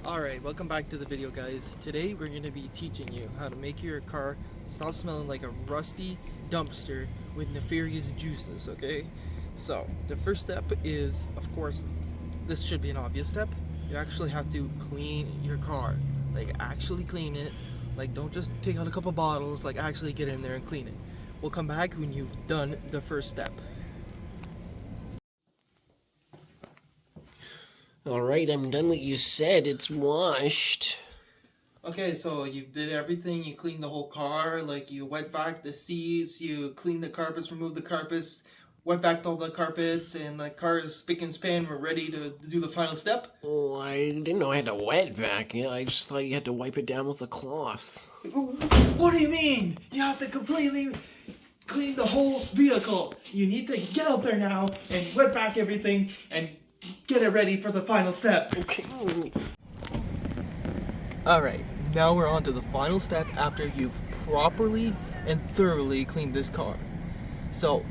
Alright, welcome back to the video, guys. Today we're going to be teaching you how to make your car stop smelling like a rusty dumpster with nefarious juices, okay? So, the first step is, of course, this should be an obvious step. You actually have to clean your car. Like, actually clean it. Like, don't just take out a couple bottles, like, actually get in there and clean it. We'll come back when you've done the first step. Alright, I'm done what you said. It's washed. Okay, so you did everything. You cleaned the whole car. Like, you wet vac the seats, you cleaned the carpets, removed the carpets, wet vac all the carpets, and the car is spick and span. We're ready to do the final step. Oh, I didn't know I had to wet vac it. I just thought you had to wipe it down with a cloth. What do you mean? You have to completely clean the whole vehicle. You need to get out there now and wet vac everything and get it ready for the final step. Okay. Alright, now we're on to the final step after you've properly and thoroughly cleaned this car. So,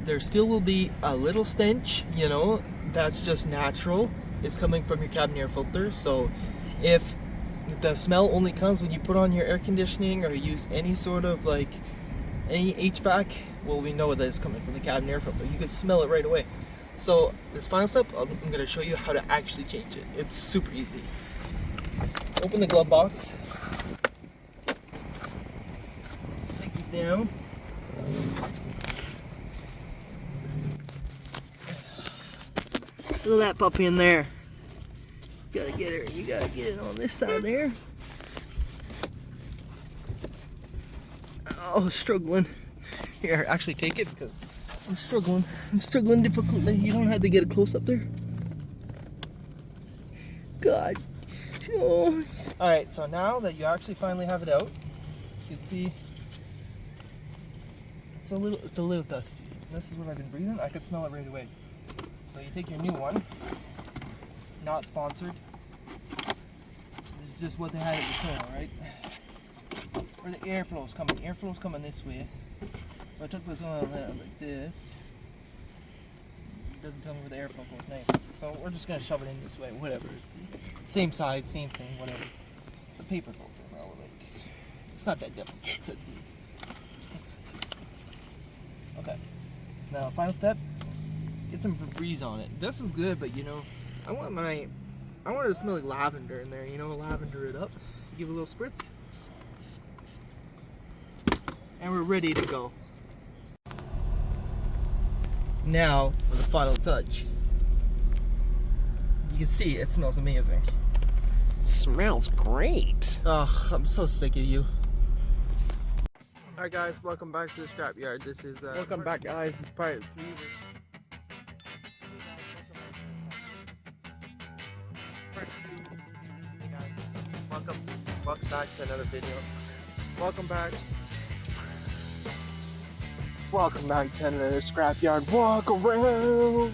there still will be a little stench, you know, that's just natural. It's coming from your cabin air filter, so if the smell only comes when you put on your air conditioning or use any sort of like, any HVAC, well, we know that it's coming from the cabin air filter. You can smell it right away. So, this final step, I'm going to show you how to actually change it. It's super easy. Open the glove box. Take these down. Look at that puppy in there. You gotta get her. You gotta get it on this side there. Oh, struggling. Here, actually take it because I'm struggling. I'm struggling difficultly. You don't have to get a close up there. God. Oh. Alright, so now that you actually finally have it out, you can see it's a little dusty. This is what I've been breathing. I can smell it right away. So you take your new one, not sponsored. This is just what they had at the store, right? Where the airflow's coming. Airflow's coming this way. So I took this one like this. It doesn't tell me where the airflow goes. Nice. So we're just gonna shove it in this way. Whatever. It's same size, same thing. Whatever. It's a paper filter, bro. Like, it's not that difficult to do. Okay. Now, final step. Get some Febreze on it. This is good, but you know, I want it to smell like lavender in there. You know, lavender it up. Give it a little spritz. And we're ready to go. Now for the final touch. You can see it smells amazing. It smells great. Ugh, I'm so sick of you. Alright guys, welcome back to the scrapyard. This is welcome back guys. This is part 3. Hey guys, welcome back to another video. Welcome back to another scrapyard walk around.